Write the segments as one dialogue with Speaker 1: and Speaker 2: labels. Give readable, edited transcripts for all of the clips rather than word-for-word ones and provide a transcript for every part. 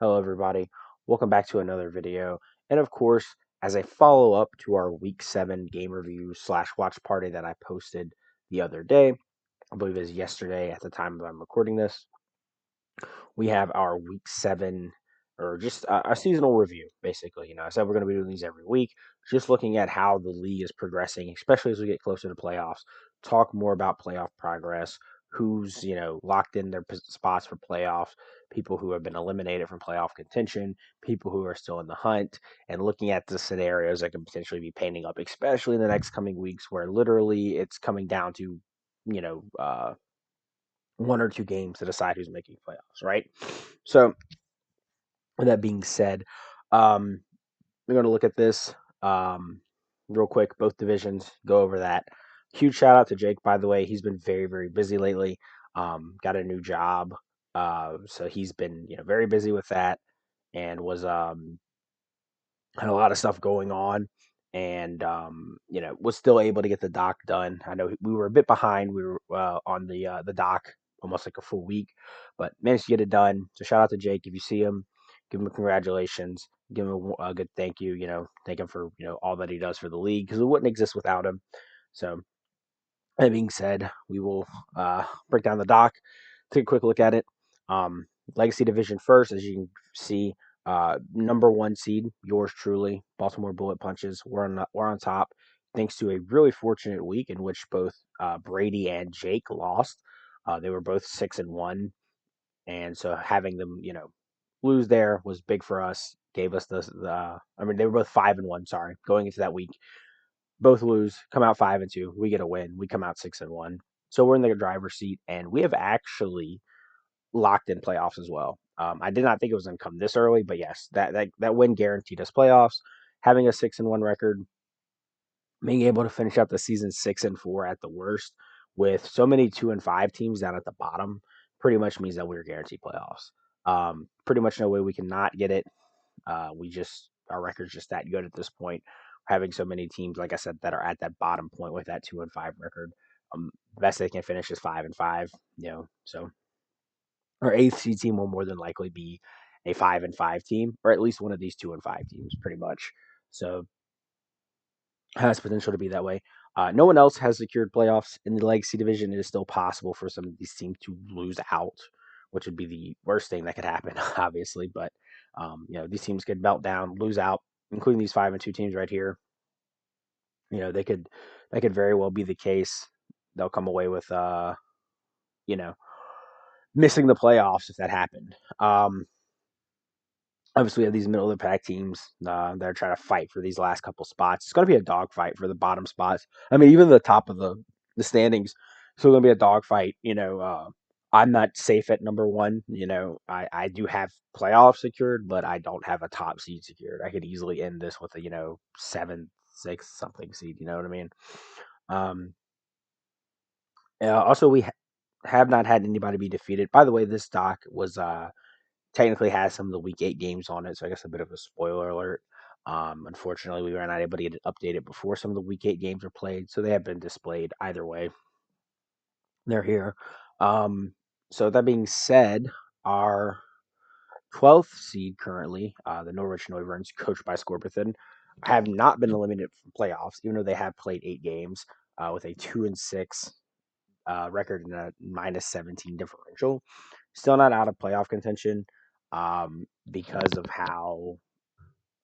Speaker 1: Hello, everybody. Welcome back to another video. And of course, as a follow up to our Week 7 game review slash watch party that I posted the other day, I believe it was yesterday at the time that I'm recording this, we have our Week 7 or just a seasonal review, basically. I said we're going to be doing these every week, just looking at how the league is progressing, especially as we get closer to playoffs. Talk more about playoff progress, who's locked in their spots for playoffs, people who have been eliminated from playoff contention, people who are still in the hunt, and looking at the scenarios that can potentially be painting up, especially in the next coming weeks, where literally it's coming down to you know uh, one or two games to decide who's making playoffs, right? So, with that being said, um, we're going to look at this real quick, both divisions, go over that. Huge shout out to Jake, by the way. He's been very, very busy lately. Got a new job. So he's been, very busy with that and was had a lot of stuff going on and was still able to get the doc done. I know we were a bit behind. We were on the doc almost like a full week, but managed to get it done. So shout out to Jake. If you see him, give him a congratulations, give him a good thank you. Thank him for all that he does for the league, because it wouldn't exist without him. So that being said, we will break down the doc, take a quick look at it. Legacy Division first, as you can see, number one seed, yours truly, Baltimore Bullet Punches. We're on top, thanks to a really fortunate week in which both Brady and Jake lost. They were both 6-1, and so having them, lose there was big for us. Gave us the I mean, they were both 5-1. Sorry, going into that week, both lose, come out 5-2. We get a win. We come out 6-1. So we're in the driver's seat, and we have actually locked in playoffs as well. I did not think it was going to come this early, but yes, that win guaranteed us playoffs. Having a 6-1 record, being able to finish up the season 6-4 at the worst, with so many 2-5 teams down at the bottom, pretty much means that we're guaranteed playoffs. Pretty much no way we can not get it. Our record's just that good at this point. Having so many teams, like I said, that are at that bottom point with that 2-5 record. Best they can finish is 5-5. So our eighth seed team will more than likely be a 5-5 team, or at least one of these 2-5 teams, pretty much. So has potential to be that way. No one else has secured playoffs in the legacy division. It is still possible for some of these teams to lose out, which would be the worst thing that could happen, obviously. But these teams could melt down, lose out, including these 5-2 teams right here. They could that could very well be the case. They'll come away with you know missing the playoffs if that happened. Obviously, we have these middle of the pack teams that are trying to fight for these last couple spots. It's going to be a dogfight for the bottom spots. I mean, even the top of the standings, still going to be a dogfight. I'm not safe at number one. I do have playoffs secured, but I don't have a top seed secured. I could easily end this with a 7, 6 something seed. You know what I mean? Um, Also, we have not had anybody be defeated. By the way, this doc was technically has some of the week 8 games on it, so I guess a bit of a spoiler alert. Unfortunately, we were not able to get it updated before some of the week 8 games were played, so they have been displayed either way. They're here. So that being said, our 12th seed currently, the Norwich Neuverns, coached by Scorpion, have not been eliminated from playoffs, even though they have played 8 games with a 2-6 record and a -17 differential. Still not out of playoff contention because of how,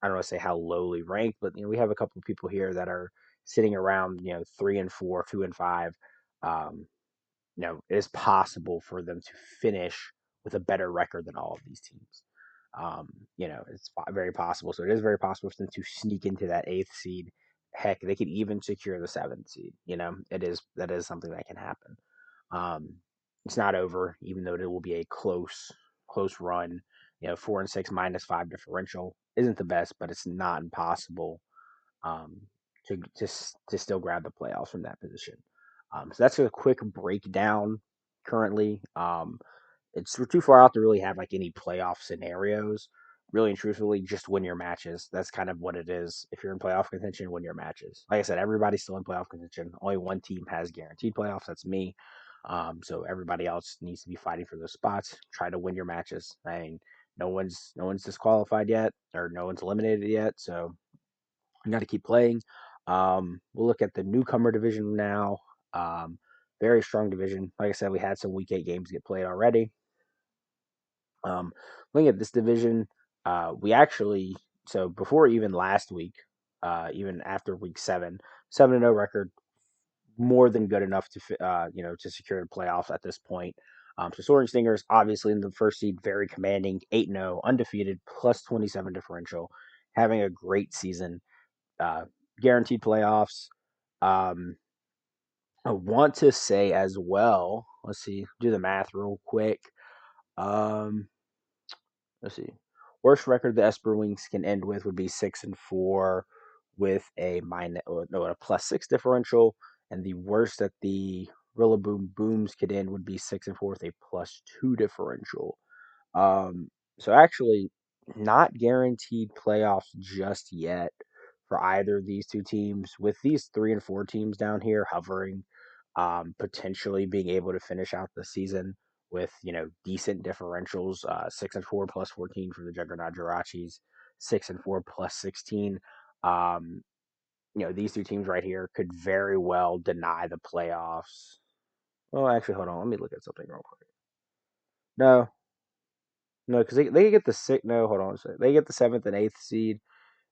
Speaker 1: I don't want to say how lowly ranked, but we have a couple of people here that are sitting around 3-4, 2-5. Um, it is possible for them to finish with a better record than all of these teams. It's very possible. So it is very possible for them to sneak into that 8th seed. Heck, they could even secure the 7th seed. That is something that can happen. Um, it's not over, even though it will be a close run. 4-6 -5 differential isn't the best, but it's not impossible um, to still grab the playoffs from that position. So that's a quick breakdown. Currently, we're too far out to really have like any playoff scenarios. Really and truthfully, just win your matches. That's kind of what it is. If you're in playoff contention, win your matches. Like I said, everybody's still in playoff contention. Only one team has guaranteed playoffs. That's me. So everybody else needs to be fighting for those spots. Try to win your matches. I mean, no one's disqualified yet, or no one's eliminated yet. So you got to keep playing. We'll look at the newcomer division now. Um, Very strong division. Like I said, we had some week 8 games get played already. Um, Looking at this division, we actually, so before even last week, even after week 7, 7-0 record, more than good enough to to secure the playoffs at this point. So Soaring Stingers, obviously in the first seed, very commanding, 8-0, undefeated, plus 27 differential, having a great season, uh, guaranteed playoffs. Um, I want to say as well. Let's see, do the math real quick. Um, let's see. Worst record the Esper Wings can end with would be 6-4 with a a +6 differential, and the worst that the Rillaboom Booms could end would be 6-4 with a +2 differential. Um, so actually, not guaranteed playoffs just yet for either of these two teams. With these 3 and 4 teams down here hovering, potentially being able to finish out the season with decent differentials. 6-4 +14 for the Juggernaut Jirachis, 6-4 +16. Um, these two teams right here could very well deny the playoffs. Well, actually, hold on. Let me look at something real quick. No, no, because they get the six. No, hold on a second. They get the 7th and 8th seed.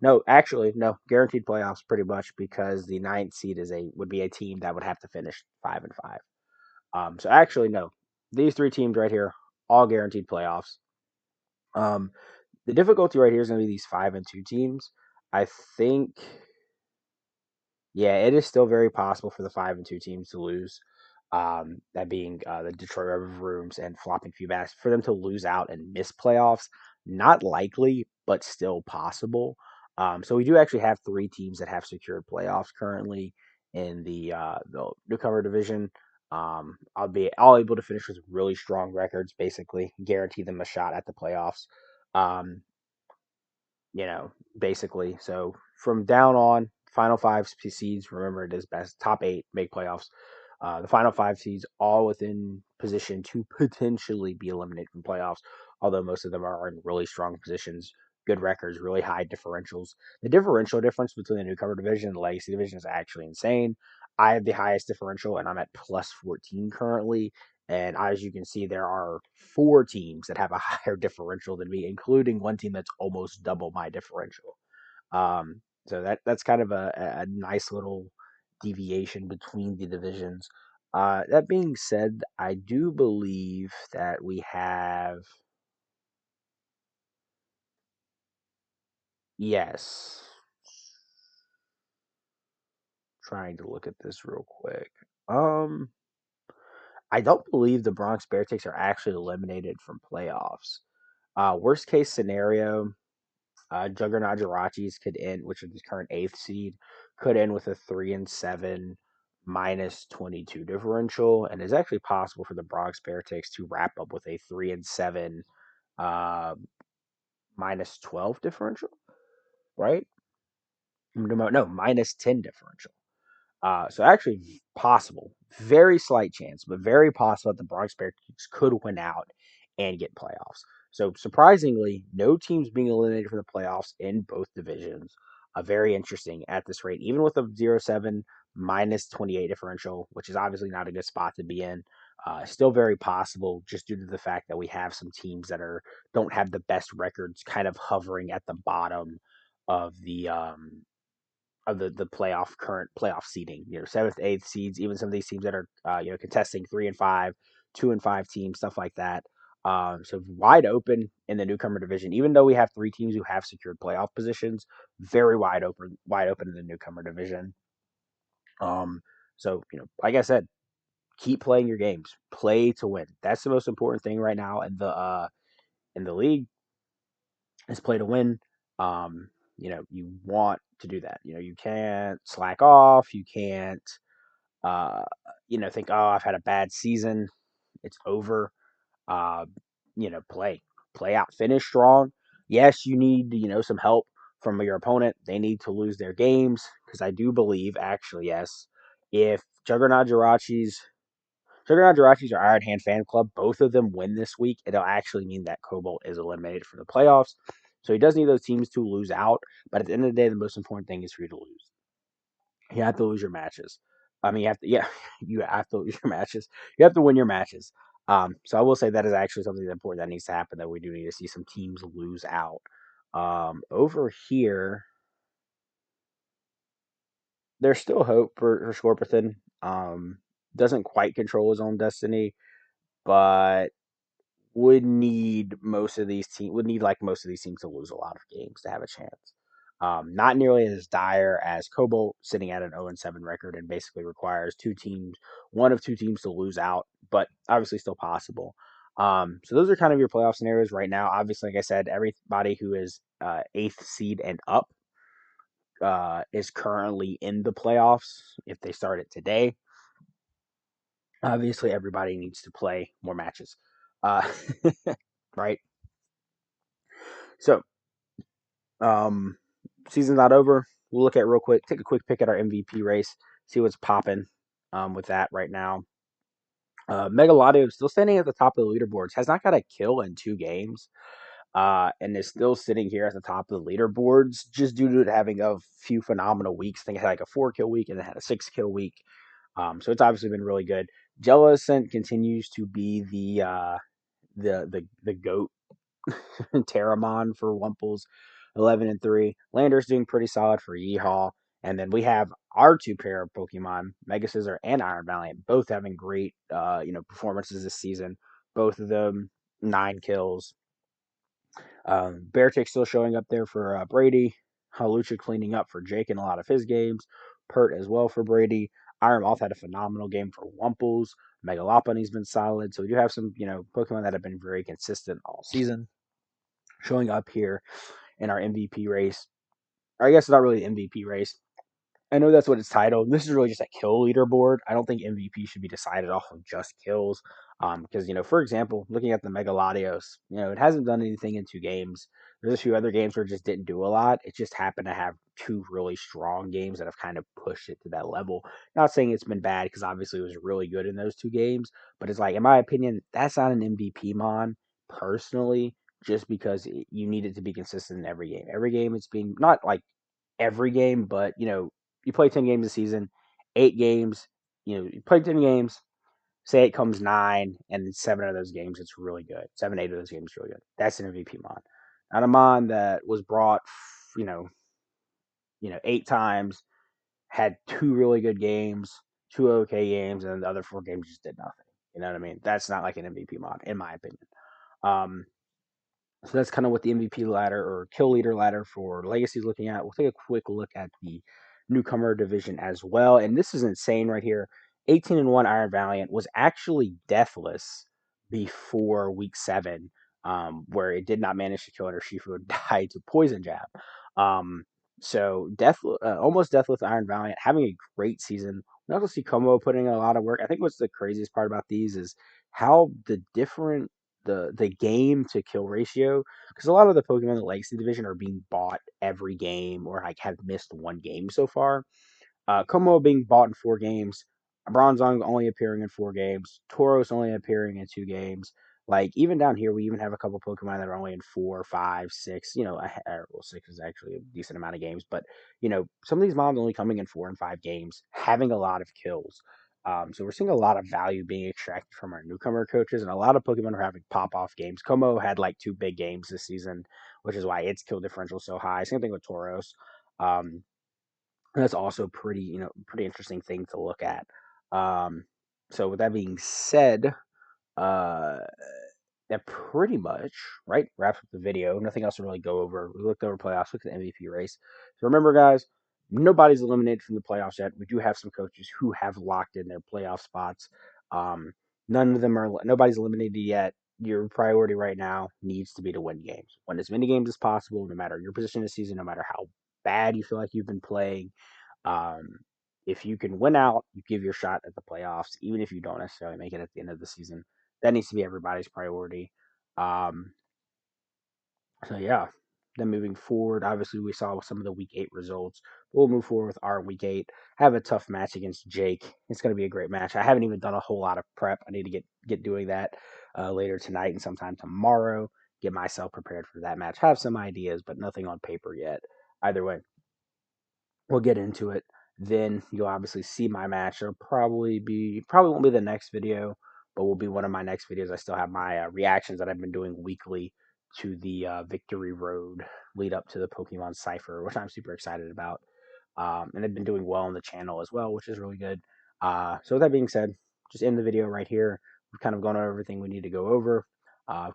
Speaker 1: No, actually, no, guaranteed playoffs pretty much because the ninth seed would be a team that would have to finish 5-5. So actually, no, these 3 teams right here all guaranteed playoffs. Um, the difficulty right here is going to be these 5-2 teams. I think, yeah, it is still very possible for the 5-2 teams to lose. That being the Detroit Red Rooms and Flopping Feedbacks, for them to lose out and miss playoffs, not likely, but still possible. So we do actually have 3 teams that have secured playoffs currently in the newcomer division. I'll be all able to finish with really strong records, basically guarantee them a shot at the playoffs. Um, Basically. So from down on, final 5 seeds, remember it is best. Top 8 make playoffs. The final 5 seeds all within position to potentially be eliminated from playoffs, although most of them are in really strong positions, good records, really high differentials. The differential difference between the newcomer division and the legacy division is actually insane. I have the highest differential, and I'm at +14 currently. And as you can see, there are 4 teams that have a higher differential than me, including one team that's almost double my differential. So that's kind of a nice little deviation between the divisions. That being said, I do believe that we have, yes, trying to look at this real quick. Um, I don't believe the Bronx Bearticks are actually eliminated from playoffs. Worst case scenario, Juggernaut Jirachis could end, which is the current 8th seed, could end with a 3-7 -22 differential, and it's actually possible for the Bronx Bearticks to wrap up with a 3-7 uh, -12 differential, right? No, -10 differential. So actually possible, very slight chance, but very possible that the Bronx Bearcats could win out and get playoffs. So surprisingly, no teams being eliminated from the playoffs in both divisions. Very interesting at this rate, even with a 0-7 -28 differential, which is obviously not a good spot to be in. Still very possible, just due to the fact that we have some teams that don't have the best records, kind of hovering at the bottom of the current playoff seeding. 7th, 8th seeds, even some of these teams that are contesting 3-5, 2-5 teams, stuff like that. So wide open in the newcomer division, even though we have 3 teams who have secured playoff positions, very wide open in the newcomer division. So like I said, keep playing your games, play to win. That's the most important thing right now in the league is play to win. You want to do that. You can't slack off. You can't, uh, think, oh, I've had a bad season. It's over. Uh, play out, finish strong. Yes, you need, some help from your opponent. They need to lose their games because I do believe, actually, yes, if Juggernaut Jirachis Juggernaut Jirachis or Iron Hand Fan Club, both of them win this week. It'll actually mean that Cobalt is eliminated from the playoffs. So he does need those teams to lose out. But at the end of the day, the most important thing is for you to lose. You have to lose your matches. I mean, you have to, yeah, you have to lose your matches. You have to win your matches. So I will say that is actually something important that needs to happen. That we do need to see some teams lose out. Over here, there's still hope for Scorpion. Doesn't quite control his own destiny, but would need like most of these teams to lose a lot of games to have a chance. Not nearly as dire as Cobalt sitting at an 0-7 record and basically requires one of two teams to lose out, but obviously still possible. So those are kind of your playoff scenarios right now. Obviously, like I said, everybody who is eighth seed and up is currently in the playoffs if they start it today. Obviously, everybody needs to play more matches, uh, right? So, um, season's not over. We'll look at real quick, take a quick pick at our MVP race, see what's popping with that right now. Megaladio still standing at the top of the leaderboards, has not got a kill in 2 games, and is still sitting here at the top of the leaderboards just due to it having a few phenomenal weeks. I think it had like a 4 kill week and it had a 6 kill week. So it's obviously been really good. Jello Ascent continues to be the goat Terramon for Wumples, 11-3. Lander's doing pretty solid for Yeehaw. And then we have our two pair of Pokemon, Mega Scizor and Iron Valiant, both having great performances this season. Both of them 9 kills. Beartick still showing up there for Brady. Halucha cleaning up for Jake in a lot of his games. Pert as well for Brady. Iron Moth had a phenomenal game for Wumples. Megalopony's been solid. So we do have some, Pokemon that have been very consistent all season showing up here in our MVP race. Or I guess it's not really the MVP race. I know that's what it's titled. This is really just a kill leaderboard. I don't think MVP should be decided off of just kills. Because, for example, looking at the Megaladios, it hasn't done anything in 2 games. There's a few other games where it just didn't do a lot. It just happened to have 2 really strong games that have kind of pushed it to that level. Not saying it's been bad because obviously it was really good in those 2 games, but it's like, in my opinion, that's not an MVP mon personally, just because you need it to be consistent in every game. Every game it's being not like every game, but you play 10 games a season, 8 games. You play 10 games. Say it comes 9, and 7 of those games it's really good. 7, 8 of those games really good. That's an MVP mon. Not a mon that was brought, you know, 8 times, had 2 really good games, 2 okay games, and then the other 4 games just did nothing. You know what I mean? That's not like an MVP mon, in my opinion. Um, So that's kind of what the MVP ladder or kill leader ladder for Legacy is looking at. We'll take a quick look at the newcomer division as well. And this is insane right here. 18-1 Iron Valiant was actually deathless before week 7, where it did not manage to kill it or Shifu died to poison jab. Um, so almost deathless Iron Valiant having a great season. We also see Como putting in a lot of work. I think what's the craziest part about these is how the game to kill ratio, because a lot of the Pokemon in the Legacy division are being bought every game or like have missed 1 game so far. Como being bought in 4 games, Bronzong only appearing in 4 games, Tauros only appearing in 2 games. Like even down here, we even have a couple Pokemon that are only in 4, 5, 6. Well, 6 is actually a decent amount of games, but some of these mobs only coming in 4 and 5 games, having a lot of kills. So we're seeing a lot of value being extracted from our newcomer coaches, and a lot of Pokemon are having pop-off games. Como had like 2 big games this season, which is why its kill differential is so high. Same thing with Tauros. Um, and that's also pretty interesting thing to look at. Um, so with that being said, uh, that pretty much right wraps up the video. Nothing else to really go over. We looked over playoffs, looked at the MVP race. So remember, guys, nobody's eliminated from the playoffs yet. We do have some coaches who have locked in their playoff spots. Um, nobody's eliminated yet. Your priority right now needs to be to win games. Win as many games as possible, no matter your position this season, no matter how bad you feel like you've been playing. Um, if you can win out, you give your shot at the playoffs, even if you don't necessarily make it at the end of the season. That needs to be everybody's priority. Um, so yeah, then moving forward, obviously we saw some of the week 8 results. We'll move forward with our week 8. Have a tough match against Jake. It's going to be a great match. I haven't even done a whole lot of prep. I need to get doing that later tonight and sometime tomorrow. Get myself prepared for that match. Have some ideas, but nothing on paper yet. Either way, we'll get into it. Then you'll obviously see my match. It'll probably won't be the next video, but will be one of my next videos. I still have my reactions that I've been doing weekly to the Victory Road lead up to the Pokemon Cipher, which I'm super excited about. And I've been doing well on the channel as well, which is really good. So with that being said, just end the video right here. We've kind of gone over everything we need to go over.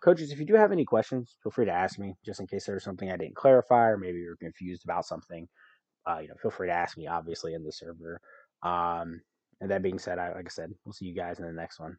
Speaker 1: Coaches, if you do have any questions, feel free to ask me, just in case there's something I didn't clarify or maybe you're confused about something. Feel free to ask me, obviously, in the server. And that being said, like I said, we'll see you guys in the next one.